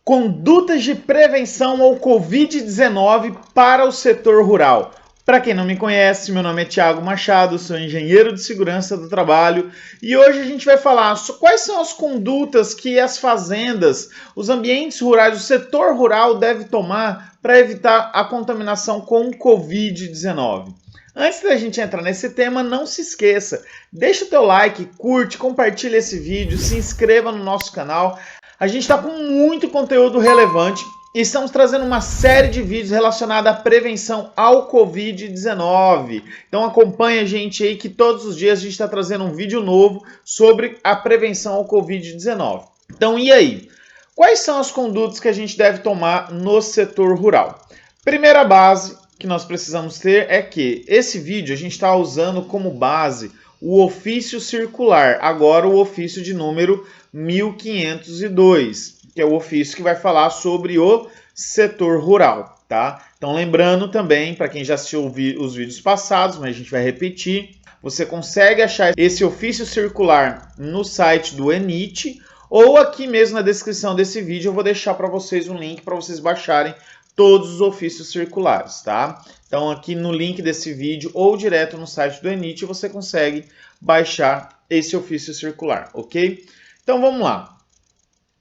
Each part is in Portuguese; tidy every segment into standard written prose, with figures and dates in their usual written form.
Condutas de prevenção ao Covid-19 para o setor rural. Para quem não me conhece, meu nome é Thiago Machado, sou engenheiro de segurança do trabalho e hoje a gente vai falar sobre quais são as condutas que as fazendas, os ambientes rurais, o setor rural deve tomar para evitar a contaminação com o Covid-19. Antes da gente entrar nesse tema, não se esqueça, deixa o teu like, curte, compartilha esse vídeo, se inscreva no nosso canal. A gente está com muito conteúdo relevante e estamos trazendo uma série de vídeos relacionados à prevenção ao Covid-19. Então acompanha a gente aí que todos os dias a gente está trazendo um vídeo novo sobre a prevenção ao Covid-19. Então e aí? Quais são as condutas que a gente deve tomar no setor rural? Primeira base que nós precisamos ter é que esse vídeo a gente está usando como base o ofício circular, agora o ofício de número 1502, que é o ofício que vai falar sobre o setor rural, tá? Então lembrando também, para quem já assistiu os vídeos passados, mas a gente vai repetir, você consegue achar esse ofício circular no site do ENIT, ou aqui mesmo na descrição desse vídeo eu vou deixar para vocês um link para vocês baixarem todos os ofícios circulares, tá? Então aqui no link desse vídeo ou direto no site do ENIT você consegue baixar esse ofício circular, ok? Então vamos lá.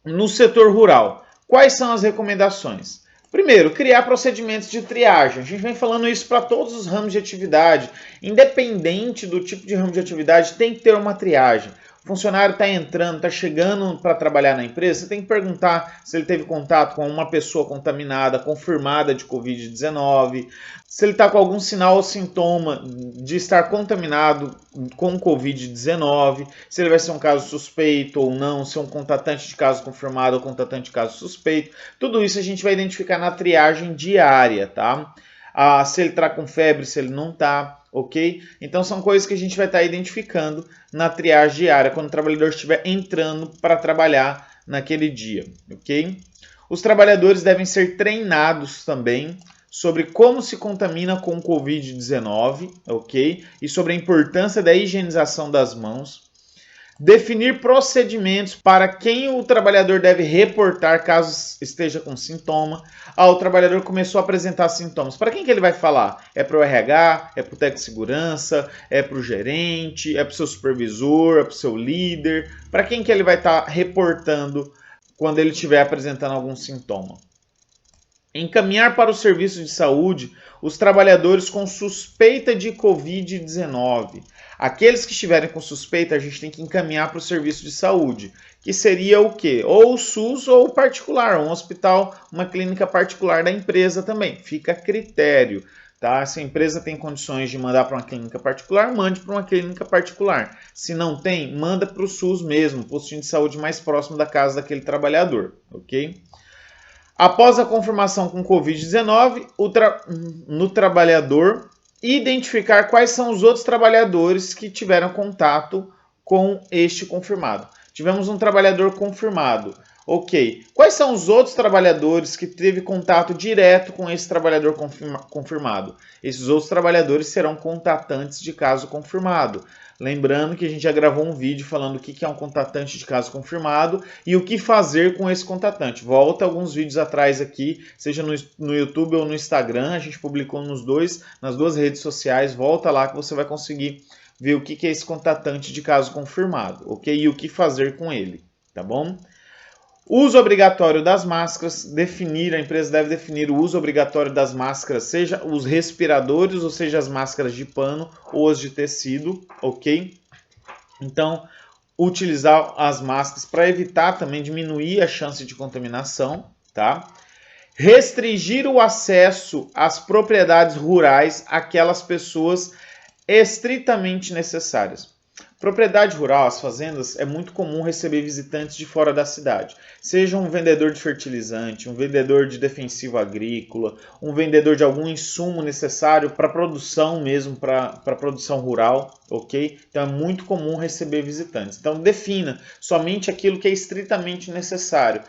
No setor rural, quais são as recomendações? Primeiro, criar procedimentos de triagem. A gente vem falando isso para todos os ramos de atividade. Independente do tipo de ramo de atividade, tem que ter uma triagem. O funcionário está entrando, está chegando para trabalhar na empresa, você tem que perguntar se ele teve contato com uma pessoa contaminada, confirmada de Covid-19, se ele está com algum sinal ou sintoma de estar contaminado com Covid-19, se ele vai ser um caso suspeito ou não, se é um contatante de caso confirmado ou contatante de caso suspeito. Tudo isso a gente vai identificar na triagem diária, tá? Se ele está com febre, se ele não está, ok? Então são coisas que a gente vai estar identificando na triagem diária, quando o trabalhador estiver entrando para trabalhar naquele dia, ok? Os trabalhadores devem ser treinados também sobre como se contamina com o Covid-19, ok? E sobre a importância da higienização das mãos. Definir procedimentos para quem o trabalhador deve reportar caso esteja com sintoma. O trabalhador começou a apresentar sintomas. Para quem que ele vai falar? É para o RH? É para o técnico de segurança? É para o gerente? É para o seu supervisor? É para o seu líder? Para quem que ele vai estar reportando quando ele estiver apresentando algum sintoma? Encaminhar para o serviço de saúde os trabalhadores com suspeita de Covid-19. Aqueles que estiverem com suspeita, a gente tem que encaminhar para o serviço de saúde, que seria o quê? Ou o SUS ou o particular, um hospital, uma clínica particular da empresa também. Fica a critério, tá? Se a empresa tem condições de mandar para uma clínica particular, mande para uma clínica particular. Se não tem, manda para o SUS mesmo, postinho de saúde mais próximo da casa daquele trabalhador, ok? Após a confirmação com Covid-19, no trabalhador identificar quais são os outros trabalhadores que tiveram contato com este confirmado. Tivemos um trabalhador confirmado. Ok. Quais são os outros trabalhadores que teve contato direto com esse trabalhador confirmado? Esses outros trabalhadores serão contatantes de caso confirmado. Lembrando que a gente já gravou um vídeo falando o que é um contatante de caso confirmado e o que fazer com esse contatante. Volta alguns vídeos atrás aqui, seja no YouTube ou no Instagram, a gente publicou nas duas redes sociais. Volta lá que você vai conseguir ver o que é esse contatante de caso confirmado, ok? E o que fazer com ele, tá bom? Uso obrigatório das máscaras, a empresa deve definir o uso obrigatório das máscaras, seja os respiradores, ou seja as máscaras de pano ou as de tecido, ok? Então, utilizar as máscaras para evitar também, diminuir a chance de contaminação, tá? Restringir o acesso às propriedades rurais àquelas pessoas estritamente necessárias. Propriedade rural, as fazendas, é muito comum receber visitantes de fora da cidade. Seja um vendedor de fertilizante, um vendedor de defensivo agrícola, um vendedor de algum insumo necessário para produção mesmo, para produção rural, ok? Então é muito comum receber visitantes. Então defina somente aquilo que é estritamente necessário.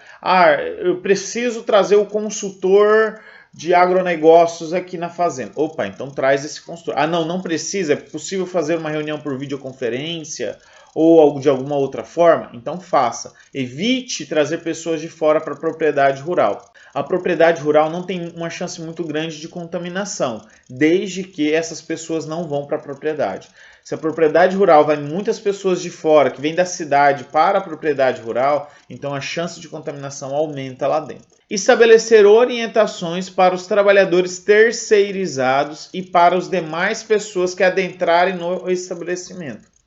Eu preciso trazer o consultor de agronegócios aqui na fazenda. Opa, então traz esse consultor. Não precisa, é possível fazer uma reunião por videoconferência ou de alguma outra forma, então faça. Evite trazer pessoas de fora para a propriedade rural. A propriedade rural não tem uma chance muito grande de contaminação, desde que essas pessoas não vão para a propriedade. Se a propriedade rural vai muitas pessoas de fora, que vêm da cidade para a propriedade rural, então a chance de contaminação aumenta lá dentro. Estabelecer orientações para os trabalhadores terceirizados e para as demais pessoas que adentrarem no estabelecimento.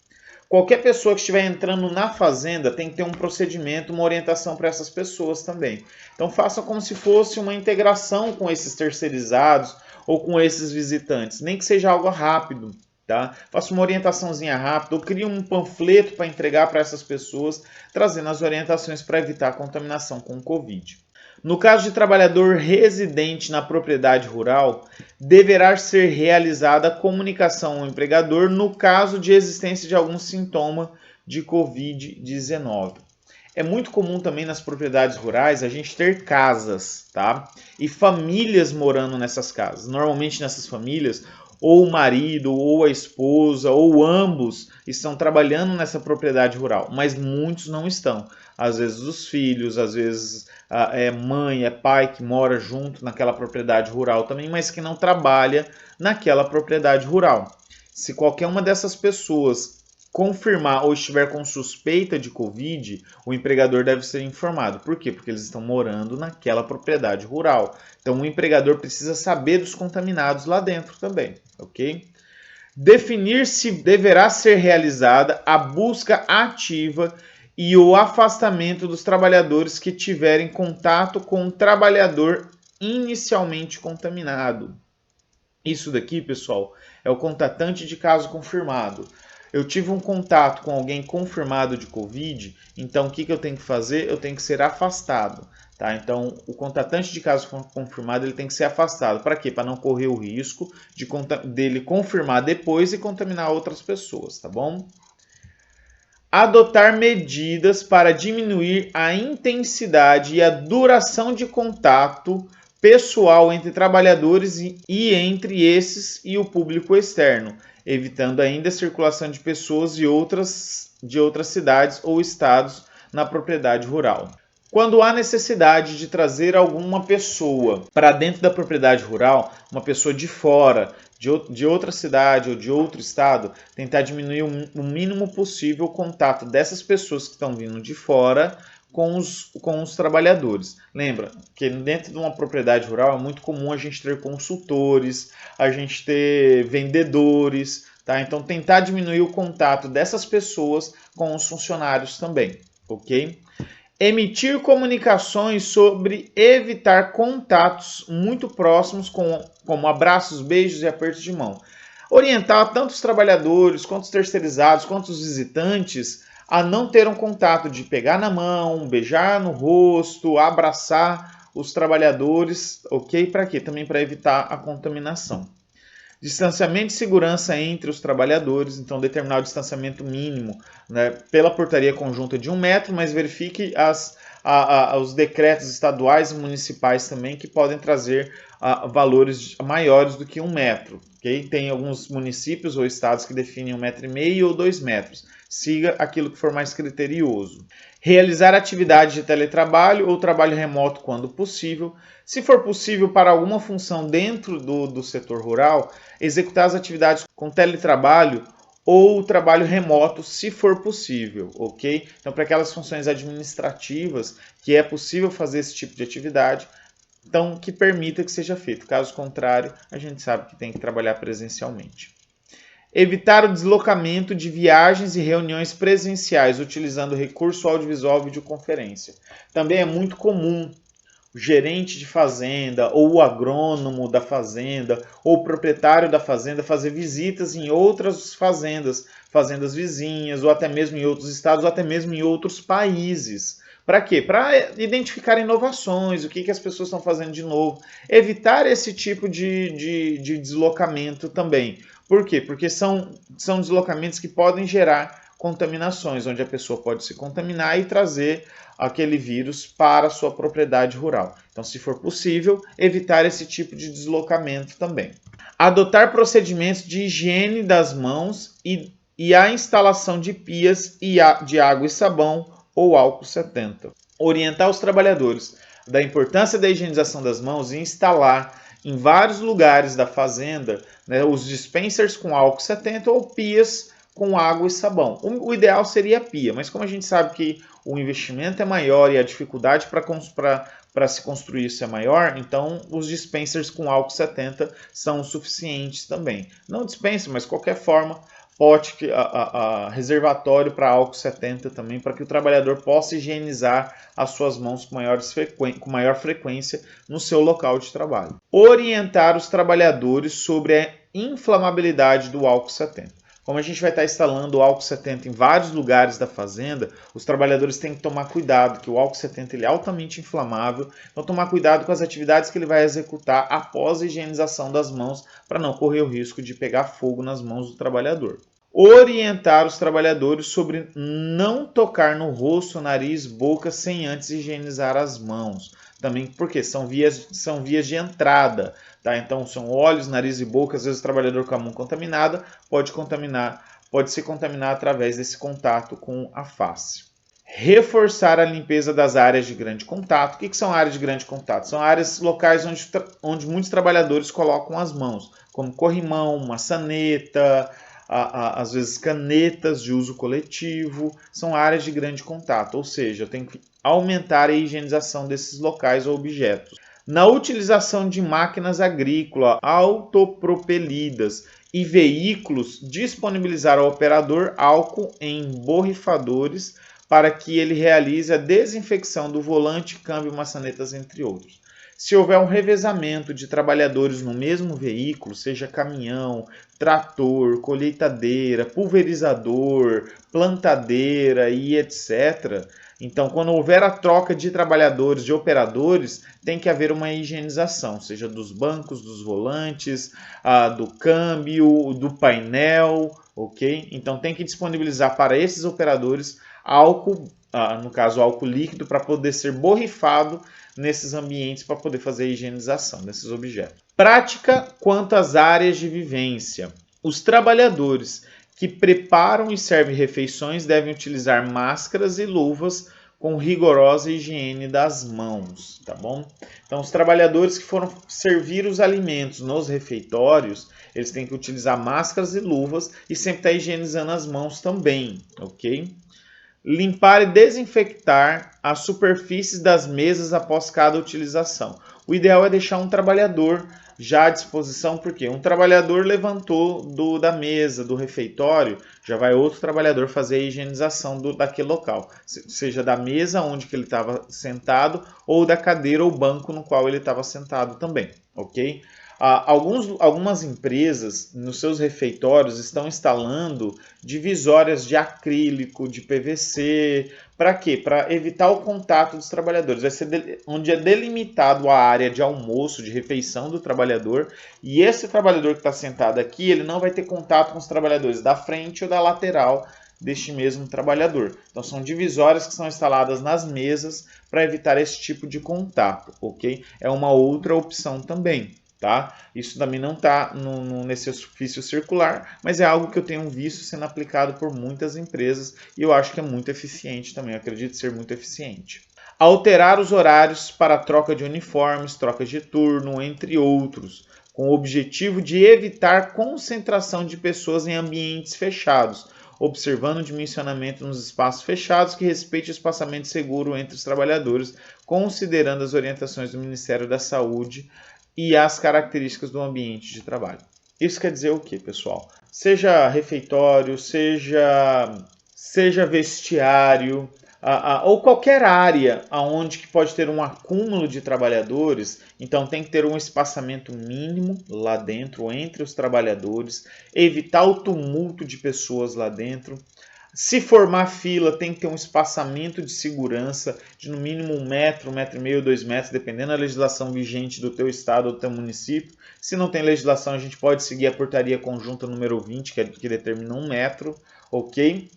Qualquer pessoa que estiver entrando na fazenda tem que ter um procedimento, uma orientação para essas pessoas também. Então faça como se fosse uma integração com esses terceirizados ou com esses visitantes, nem que seja algo rápido. Tá? Faça uma orientaçãozinha rápida ou crie um panfleto para entregar para essas pessoas, trazendo as orientações para evitar a contaminação com o Covid. No caso de trabalhador residente na propriedade rural, deverá ser realizada a comunicação ao empregador no caso de existência de algum sintoma de Covid-19. É muito comum também nas propriedades rurais a gente ter casas, tá? E famílias morando nessas casas. Normalmente nessas famílias, ou o marido, ou a esposa, ou ambos estão trabalhando nessa propriedade rural, mas muitos não estão. Às vezes os filhos, às vezes é mãe, é pai que mora junto naquela propriedade rural também, mas que não trabalha naquela propriedade rural. Se qualquer uma dessas pessoas confirmar ou estiver com suspeita de Covid, o empregador deve ser informado. Por quê? Porque eles estão morando naquela propriedade rural. Então o empregador precisa saber dos contaminados lá dentro também, ok? Definir se deverá ser realizada a busca ativa e o afastamento dos trabalhadores que tiverem contato com o trabalhador inicialmente contaminado. Isso daqui, pessoal, é o contatante de caso confirmado. Eu tive um contato com alguém confirmado de Covid, então o que eu tenho que fazer? Eu tenho que ser afastado. Tá? Então, o contatante de caso confirmado ele tem que ser afastado. Para quê? Para não correr o risco dele confirmar depois e contaminar outras pessoas, tá bom? Adotar medidas para diminuir a intensidade e a duração de contato pessoal entre trabalhadores e entre esses e o público externo, evitando ainda a circulação de pessoas de outras cidades ou estados na propriedade rural. Quando há necessidade de trazer alguma pessoa para dentro da propriedade rural, uma pessoa de fora, de outra cidade ou de outro estado, tentar diminuir o mínimo possível o contato dessas pessoas que estão vindo de fora com os trabalhadores. Lembra que dentro de uma propriedade rural é muito comum a gente ter consultores, a gente ter vendedores, tá? Então tentar diminuir o contato dessas pessoas com os funcionários também, ok? Emitir comunicações sobre evitar contatos muito próximos, como abraços, beijos e apertos de mão. Orientar tanto os trabalhadores, quanto os terceirizados, quanto os visitantes a não ter um contato de pegar na mão, beijar no rosto, abraçar os trabalhadores, ok? Para quê? Também para evitar a contaminação. Distanciamento de segurança entre os trabalhadores, então determinar o distanciamento mínimo, né, pela portaria conjunta de 1 metro, mas verifique os decretos estaduais e municipais também que podem trazer valores maiores do que 1 metro. Okay? Tem alguns municípios ou estados que definem 1,5 metro ou 2 metros. Siga aquilo que for mais criterioso. Realizar atividade de teletrabalho ou trabalho remoto quando possível. Se for possível para alguma função dentro do setor rural, executar as atividades com teletrabalho ou trabalho remoto, se for possível, ok? Então, para aquelas funções administrativas que é possível fazer esse tipo de atividade, então que permita que seja feito. Caso contrário, a gente sabe que tem que trabalhar presencialmente. Evitar o deslocamento de viagens e reuniões presenciais utilizando recurso audiovisual e videoconferência. Também é muito comum o gerente de fazenda ou o agrônomo da fazenda ou o proprietário da fazenda fazer visitas em outras fazendas vizinhas ou até mesmo em outros estados ou até mesmo em outros países. Para quê? Para identificar inovações, o que as pessoas estão fazendo de novo. Evitar esse tipo de deslocamento também. Por quê? Porque são deslocamentos que podem gerar contaminações, onde a pessoa pode se contaminar e trazer aquele vírus para a sua propriedade rural. Então, se for possível, evitar esse tipo de deslocamento também. Adotar procedimentos de higiene das mãos e e a instalação de pias de água e sabão ou álcool 70. Orientar os trabalhadores da importância da higienização das mãos e instalar em vários lugares da fazenda, né, os dispensers com álcool 70 ou pias com água e sabão. O ideal seria a pia, mas como a gente sabe que o investimento é maior e a dificuldade para se construir isso é maior, então os dispensers com álcool 70 são suficientes também. Não dispensa, mas de qualquer forma, pote, reservatório para álcool 70 também, para que o trabalhador possa higienizar as suas mãos com maior frequência no seu local de trabalho. Orientar os trabalhadores sobre a inflamabilidade do álcool 70. Como a gente vai estar instalando o álcool 70 em vários lugares da fazenda, os trabalhadores têm que tomar cuidado, que o álcool 70 ele é altamente inflamável, então tomar cuidado com as atividades que ele vai executar após a higienização das mãos, para não correr o risco de pegar fogo nas mãos do trabalhador. Orientar os trabalhadores sobre não tocar no rosto, nariz, boca sem antes higienizar as mãos. Também porque são vias de entrada, tá? Então são olhos, nariz e boca. Às vezes o trabalhador com a mão contaminada pode se contaminar através desse contato com a face. Reforçar a limpeza das áreas de grande contato. O que são áreas de grande contato? São áreas locais onde muitos trabalhadores colocam as mãos, como corrimão, maçaneta, às vezes canetas de uso coletivo, são áreas de grande contato, ou seja, eu tenho que aumentar a higienização desses locais ou objetos. Na utilização de máquinas agrícolas autopropelidas e veículos, disponibilizar ao operador álcool em borrifadores para que ele realize a desinfecção do volante, câmbio, maçanetas, entre outros. Se houver um revezamento de trabalhadores no mesmo veículo, seja caminhão, trator, colheitadeira, pulverizador, plantadeira e etc., então quando houver a troca de trabalhadores, de operadores, tem que haver uma higienização, seja dos bancos, dos volantes, do câmbio, do painel, ok? Então tem que disponibilizar para esses operadores álcool, no caso álcool líquido, para poder ser borrifado nesses ambientes para poder fazer a higienização desses objetos. Prática quanto às áreas de vivência. Os trabalhadores que preparam e servem refeições devem utilizar máscaras e luvas com rigorosa higiene das mãos, tá bom? Então, os trabalhadores que foram servir os alimentos nos refeitórios, eles têm que utilizar máscaras e luvas e sempre estar higienizando as mãos também, ok? Limpar e desinfectar as superfícies das mesas após cada utilização. O ideal é deixar um trabalhador já à disposição, porque um trabalhador levantou da mesa, do refeitório, já vai outro trabalhador fazer a higienização daquele local, seja da mesa onde que ele estava sentado ou da cadeira ou banco no qual ele estava sentado também, ok? Algumas empresas nos seus refeitórios estão instalando divisórias de acrílico, de PVC. Para quê? Para evitar o contato dos trabalhadores. Vai ser onde é delimitado a área de almoço, de refeição do trabalhador. E esse trabalhador que está sentado aqui, ele não vai ter contato com os trabalhadores da frente ou da lateral deste mesmo trabalhador. Então são divisórias que são instaladas nas mesas para evitar esse tipo de contato, ok? É uma outra opção também. Tá? Isso também não está nesse ofício circular, mas é algo que eu tenho visto sendo aplicado por muitas empresas e eu acho que é muito eficiente também, eu acredito ser muito eficiente. Alterar os horários para troca de uniformes, troca de turno, entre outros, com o objetivo de evitar concentração de pessoas em ambientes fechados, observando o dimensionamento nos espaços fechados que respeite o espaçamento seguro entre os trabalhadores, considerando as orientações do Ministério da Saúde e as características do ambiente de trabalho. Isso quer dizer o que, pessoal? Seja refeitório, seja vestiário, ou qualquer área onde que pode ter um acúmulo de trabalhadores, então tem que ter um espaçamento mínimo lá dentro, entre os trabalhadores, evitar o tumulto de pessoas lá dentro. Se formar fila, tem que ter um espaçamento de segurança de no mínimo 1 metro, 1,5 metro, 2 metros, dependendo da legislação vigente do teu estado ou do teu município. Se não tem legislação, a gente pode seguir a portaria conjunta número 20, que determina 1 metro, ok?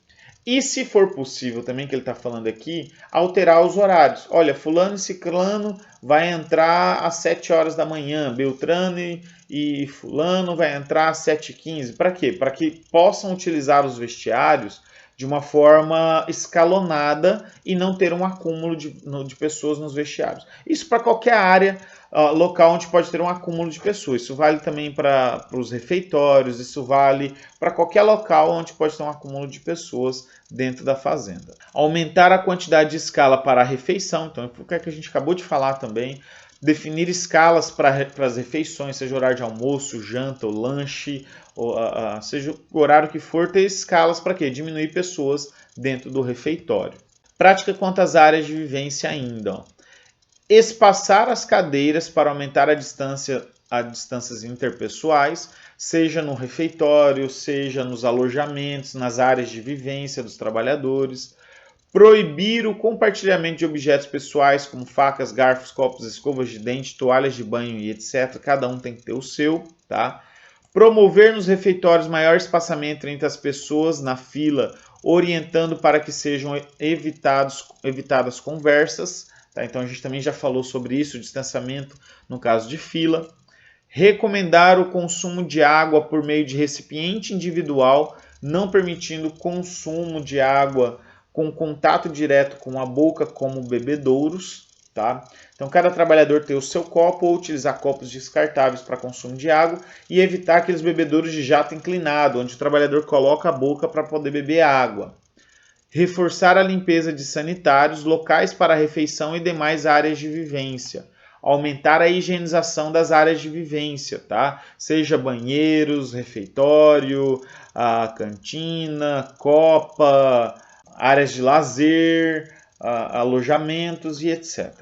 E se for possível também, que ele está falando aqui, alterar os horários. Olha, fulano e ciclano vai entrar às 7 horas da manhã, Beltrano e fulano vai entrar às 7h15. Para quê? Para que possam utilizar os vestiários de uma forma escalonada e não ter um acúmulo de pessoas nos vestiários. Isso para qualquer área local onde pode ter um acúmulo de pessoas. Isso vale também para os refeitórios, isso vale para qualquer local onde pode ter um acúmulo de pessoas dentro da fazenda. Aumentar a quantidade de escala para a refeição, então o que a gente acabou de falar também. Definir escalas para as refeições, seja horário de almoço, janta ou lanche, seja o horário que for, ter escalas para quê? Diminuir pessoas dentro do refeitório. Prática quanto às áreas de vivência ainda. Espaçar as cadeiras para aumentar a distâncias interpessoais, seja no refeitório, seja nos alojamentos, nas áreas de vivência dos trabalhadores. Proibir o compartilhamento de objetos pessoais, como facas, garfos, copos, escovas de dente, toalhas de banho e etc. Cada um tem que ter o seu, tá? Promover nos refeitórios maior espaçamento entre as pessoas na fila, orientando para que sejam evitadas conversas. Tá? Então a gente também já falou sobre isso, o distanciamento no caso de fila. Recomendar o consumo de água por meio de recipiente individual, não permitindo consumo de água com contato direto com a boca, como bebedouros. Tá? Então, cada trabalhador ter o seu copo ou utilizar copos descartáveis para consumo de água e evitar aqueles bebedouros de jato inclinado, onde o trabalhador coloca a boca para poder beber água. Reforçar a limpeza de sanitários, locais para refeição e demais áreas de vivência. Aumentar a higienização das áreas de vivência, tá? Seja banheiros, refeitório, a cantina, copa, áreas de lazer, alojamentos e etc.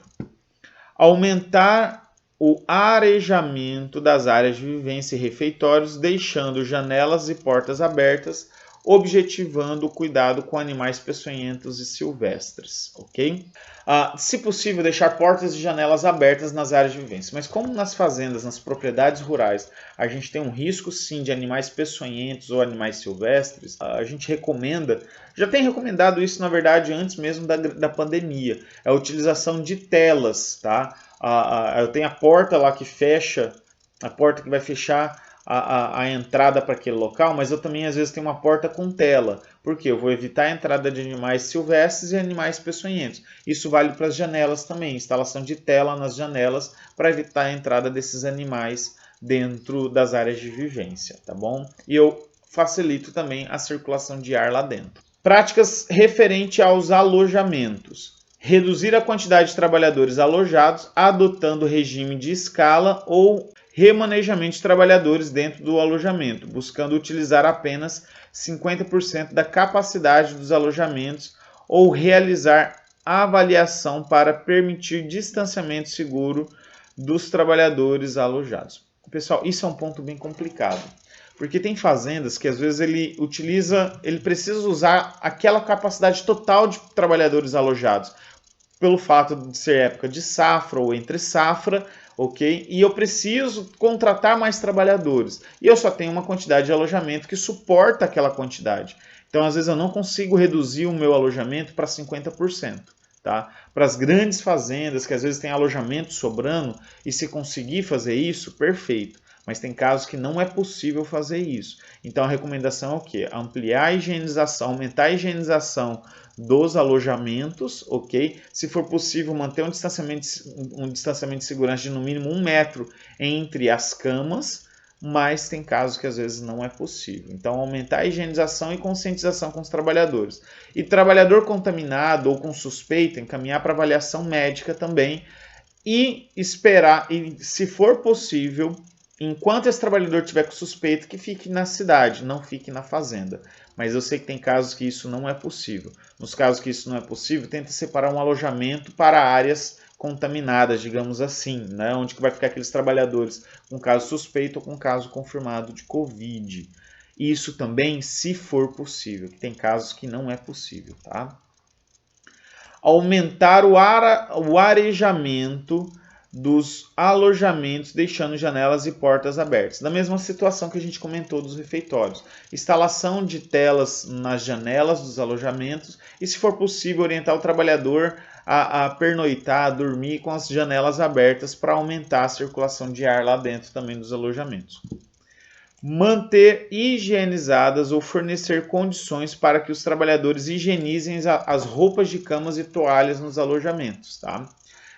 Aumentar o arejamento das áreas de vivência e refeitórios, deixando janelas e portas abertas, objetivando o cuidado com animais peçonhentos e silvestres, ok? Se possível, deixar portas e janelas abertas nas áreas de vivência. Mas como nas fazendas, nas propriedades rurais, a gente tem um risco sim de animais peçonhentos ou animais silvestres, a gente recomenda, já tem recomendado isso na verdade antes mesmo da pandemia, a utilização de telas, tá? Eu tenho a porta lá que fecha, a porta que vai fechar a entrada para aquele local, mas eu também às vezes tenho uma porta com tela, porque eu vou evitar a entrada de animais silvestres e animais peçonhentos. Isso vale para as janelas também, instalação de tela nas janelas para evitar a entrada desses animais dentro das áreas de vivência, tá bom? E eu facilito também a circulação de ar lá dentro. Práticas referente aos alojamentos. Reduzir a quantidade de trabalhadores alojados, adotando regime de escala ou remanejamento de trabalhadores dentro do alojamento, buscando utilizar apenas 50% da capacidade dos alojamentos ou realizar avaliação para permitir distanciamento seguro dos trabalhadores alojados. Pessoal, isso é um ponto bem complicado, porque tem fazendas que às vezes ele precisa usar aquela capacidade total de trabalhadores alojados, pelo fato de ser época de safra ou entre safra, ok? E eu preciso contratar mais trabalhadores. E eu só tenho uma quantidade de alojamento que suporta aquela quantidade. Então, às vezes, eu não consigo reduzir o meu alojamento para 50%. Tá? Para as grandes fazendas, que às vezes tem alojamento sobrando, e se conseguir fazer isso, perfeito. Mas tem casos que não é possível fazer isso. Então, a recomendação é o quê? Ampliar a higienização, aumentar a higienização dos alojamentos, ok? Se for possível, manter um distanciamento de segurança de no mínimo 1 metro entre as camas, mas tem casos que às vezes não é possível. Então, aumentar a higienização e conscientização com os trabalhadores. E trabalhador contaminado ou com suspeita, encaminhar para avaliação médica também e esperar, e se for possível, enquanto esse trabalhador tiver com suspeita, que fique na cidade, não fique na fazenda. Mas eu sei que tem casos que isso não é possível. Nos casos que isso não é possível, tenta separar um alojamento para áreas contaminadas, digamos assim, né? Onde que vai ficar aqueles trabalhadores com caso suspeito ou com caso confirmado de Covid. Isso também, se for possível, que tem casos que não é possível, tá? Aumentar o arejamento dos alojamentos, deixando janelas e portas abertas. Da mesma situação que a gente comentou dos refeitórios. Instalação de telas nas janelas dos alojamentos e, se for possível, orientar o trabalhador a pernoitar, a dormir com as janelas abertas para aumentar a circulação de ar lá dentro também dos alojamentos. Manter higienizadas ou fornecer condições para que os trabalhadores higienizem as roupas de camas e toalhas nos alojamentos, tá?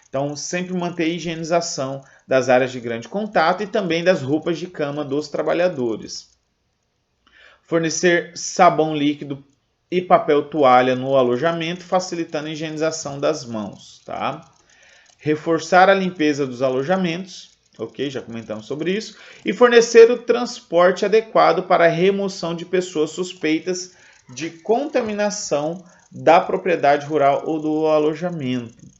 Então, sempre manter a higienização das áreas de grande contato e também das roupas de cama dos trabalhadores. Fornecer sabão líquido e papel toalha no alojamento, facilitando a higienização das mãos, tá? Reforçar a limpeza dos alojamentos, ok? Já comentamos sobre isso. E fornecer o transporte adequado para a remoção de pessoas suspeitas de contaminação da propriedade rural ou do alojamento.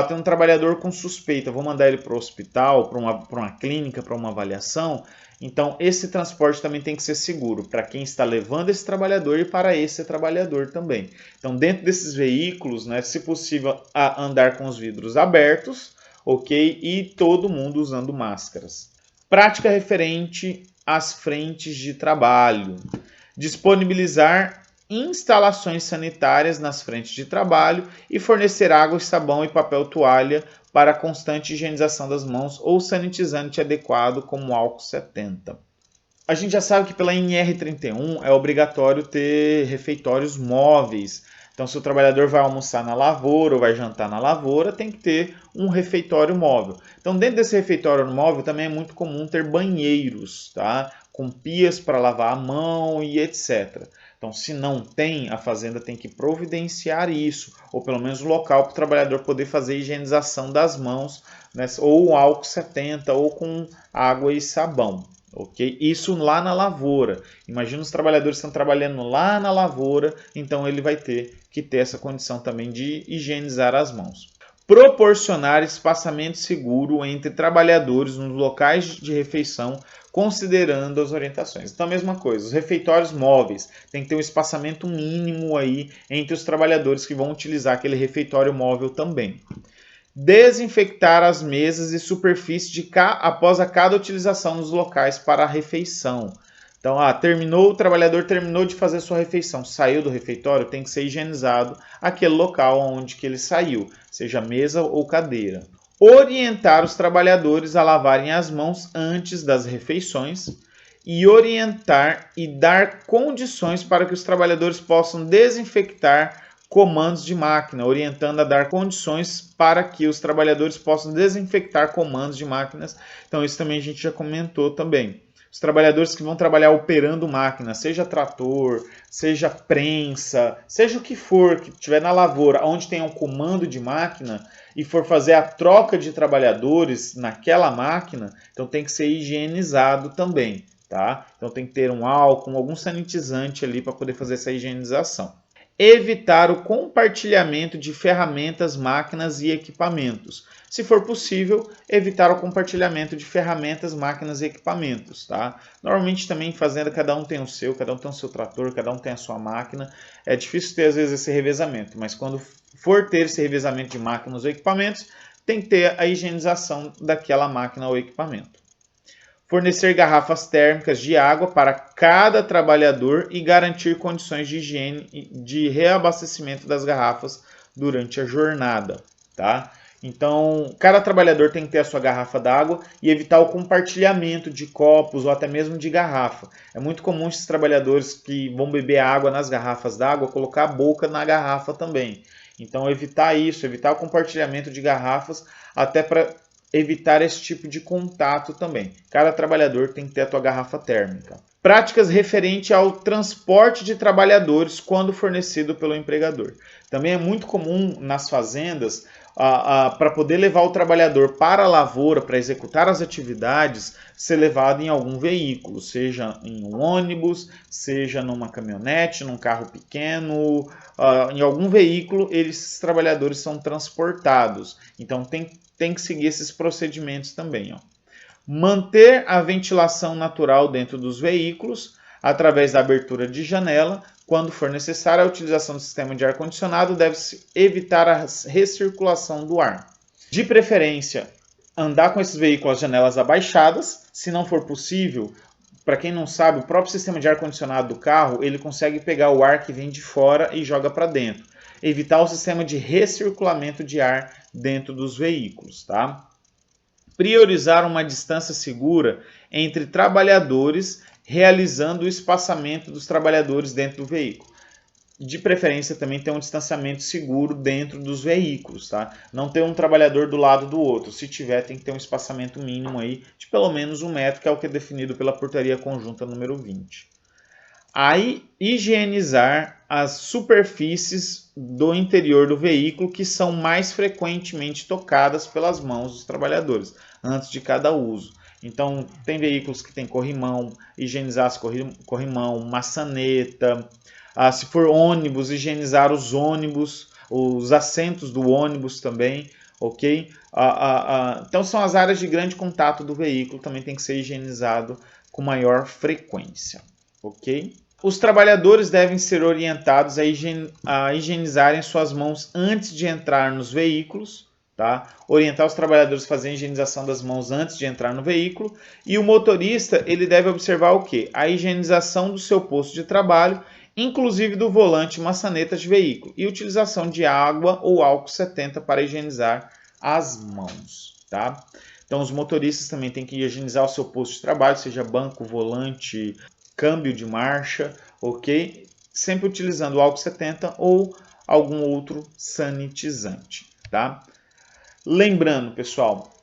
Tem um trabalhador com suspeita, vou mandar ele para o hospital, para uma clínica, para uma avaliação. Então, esse transporte também tem que ser seguro para quem está levando esse trabalhador e para esse trabalhador também. Então, dentro desses veículos, né, se possível, andar com os vidros abertos, ok? E todo mundo usando máscaras. Prática referente às frentes de trabalho. Disponibilizar instalações sanitárias nas frentes de trabalho e fornecer água, sabão e papel toalha para a constante higienização das mãos ou sanitizante adequado como álcool 70. A gente já sabe que pela NR31 é obrigatório ter refeitórios móveis. Então, se o trabalhador vai almoçar na lavoura ou vai jantar na lavoura, tem que ter um refeitório móvel. Então, dentro desse refeitório móvel também é muito comum ter banheiros, tá? Com pias para lavar a mão e etc. Então, se não tem, a fazenda tem que providenciar isso, ou pelo menos um local para o trabalhador poder fazer a higienização das mãos, né? Ou álcool 70, ou com água e sabão. Okay? Isso lá na lavoura. Imagina os trabalhadores que estão trabalhando lá na lavoura, então ele vai ter que ter essa condição também de higienizar as mãos. Proporcionar espaçamento seguro entre trabalhadores nos locais de refeição, considerando as orientações. Então, a mesma coisa, os refeitórios móveis tem que ter um espaçamento mínimo aí entre os trabalhadores que vão utilizar aquele refeitório móvel também. Desinfectar as mesas e superfícies após cada utilização nos locais para a refeição. Então, o trabalhador terminou de fazer sua refeição, saiu do refeitório, tem que ser higienizado aquele local onde que ele saiu, seja mesa ou cadeira. Orientar os trabalhadores a lavarem as mãos antes das refeições e orientar e dar condições para que os trabalhadores possam desinfectar comandos de máquina, orientando a dar condições para que os trabalhadores possam desinfectar comandos de máquinas. Então, isso também a gente já comentou também. Os trabalhadores que vão trabalhar operando máquina, seja trator, seja prensa, seja o que for que tiver na lavoura, onde tem um comando de máquina e for fazer a troca de trabalhadores naquela máquina, então tem que ser higienizado também, tá? Então tem que ter um álcool, algum sanitizante ali para poder fazer essa higienização. Evitar o compartilhamento de ferramentas, máquinas e equipamentos. Se for possível, evitar o compartilhamento de ferramentas, máquinas e equipamentos, tá? Normalmente também em fazenda cada um tem o seu trator, cada um tem a sua máquina. É difícil ter às vezes esse revezamento, mas quando for ter esse revezamento de máquinas ou equipamentos, tem que ter a higienização daquela máquina ou equipamento. Fornecer garrafas térmicas de água para cada trabalhador e garantir condições de higiene e de reabastecimento das garrafas durante a jornada, tá? Então, cada trabalhador tem que ter a sua garrafa d'água e evitar o compartilhamento de copos ou até mesmo de garrafa. É muito comum esses trabalhadores que vão beber água nas garrafas d'água colocar a boca na garrafa também. Então, evitar isso, evitar o compartilhamento de garrafas, até para evitar esse tipo de contato também. Cada trabalhador tem que ter a sua garrafa térmica. Práticas referentes ao transporte de trabalhadores quando fornecido pelo empregador. Também é muito comum nas fazendas, para poder levar o trabalhador para a lavoura, para executar as atividades, ser levado em algum veículo, seja em um ônibus, seja numa caminhonete, num carro pequeno, em algum veículo, esses trabalhadores são transportados. Então tem que seguir esses procedimentos também, ó. Manter a ventilação natural dentro dos veículos, através da abertura de janela. Quando for necessária a utilização do sistema de ar-condicionado, deve-se evitar a recirculação do ar. De preferência, andar com esses veículos as janelas abaixadas. Se não for possível, para quem não sabe, o próprio sistema de ar-condicionado do carro, ele consegue pegar o ar que vem de fora e joga para dentro. Evitar o sistema de recirculamento de ar dentro dos veículos, tá? Priorizar uma distância segura entre trabalhadores, realizando o espaçamento dos trabalhadores dentro do veículo. De preferência também ter um distanciamento seguro dentro dos veículos, tá? Não ter um trabalhador do lado do outro. Se tiver, tem que ter um espaçamento mínimo aí de pelo menos 1 metro, que é o que é definido pela portaria conjunta número 20. Aí, higienizar as superfícies do interior do veículo que são mais frequentemente tocadas pelas mãos dos trabalhadores, antes de cada uso. Então, tem veículos que tem corrimão, higienizar as corrimão, maçaneta. Se for ônibus, higienizar os ônibus, os assentos do ônibus também, ok? Então, são as áreas de grande contato do veículo, também tem que ser higienizado com maior frequência, ok? Os trabalhadores devem ser orientados a higienizarem suas mãos antes de entrar nos veículos, tá? Orientar os trabalhadores a fazerem a higienização das mãos antes de entrar no veículo. E o motorista, ele deve observar o quê? A higienização do seu posto de trabalho, inclusive do volante e maçaneta de veículo, e utilização de água ou álcool 70 para higienizar as mãos, tá? Então, os motoristas também têm que higienizar o seu posto de trabalho, seja banco, volante, câmbio de marcha, ok? Sempre utilizando o álcool 70 ou algum outro sanitizante, tá? Lembrando, pessoal,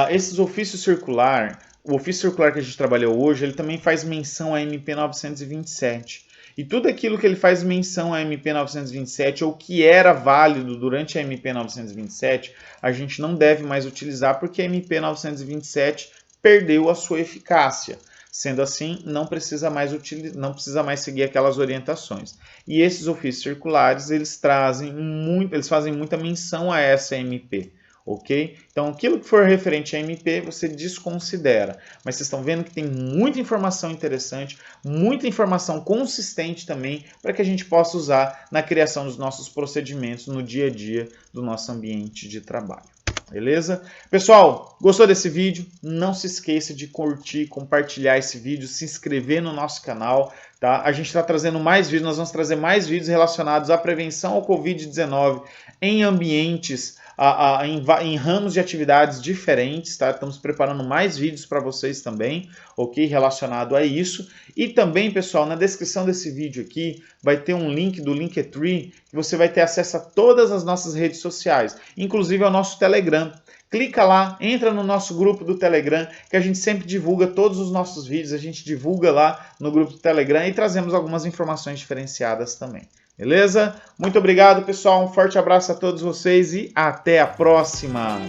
esses ofícios circular, o ofício circular que a gente trabalhou hoje, ele também faz menção à MP 927. E tudo aquilo que ele faz menção à MP 927 ou que era válido durante a MP 927, a gente não deve mais utilizar porque a MP 927 perdeu a sua eficácia. Sendo assim, não precisa mais seguir aquelas orientações. E esses ofícios circulares, eles fazem muita menção a essa MP, ok? Então, aquilo que for referente à MP, você desconsidera. Mas vocês estão vendo que tem muita informação interessante, muita informação consistente também, para que a gente possa usar na criação dos nossos procedimentos no dia a dia do nosso ambiente de trabalho. Beleza? Pessoal, gostou desse vídeo? Não se esqueça de curtir, compartilhar esse vídeo, se inscrever no nosso canal, tá? A gente está trazendo mais vídeos, nós vamos trazer mais vídeos relacionados à prevenção ao Covid-19 em ambientes, em ramos de atividades diferentes, tá? Estamos preparando mais vídeos para vocês também, ok? Relacionado a isso. E também, pessoal, na descrição desse vídeo aqui vai ter um link do Linktree, que você vai ter acesso a todas as nossas redes sociais, inclusive ao nosso Telegram. Clica lá, entra no nosso grupo do Telegram, que a gente sempre divulga todos os nossos vídeos, a gente divulga lá no grupo do Telegram e trazemos algumas informações diferenciadas também. Beleza? Muito obrigado, pessoal. Um forte abraço a todos vocês e até a próxima!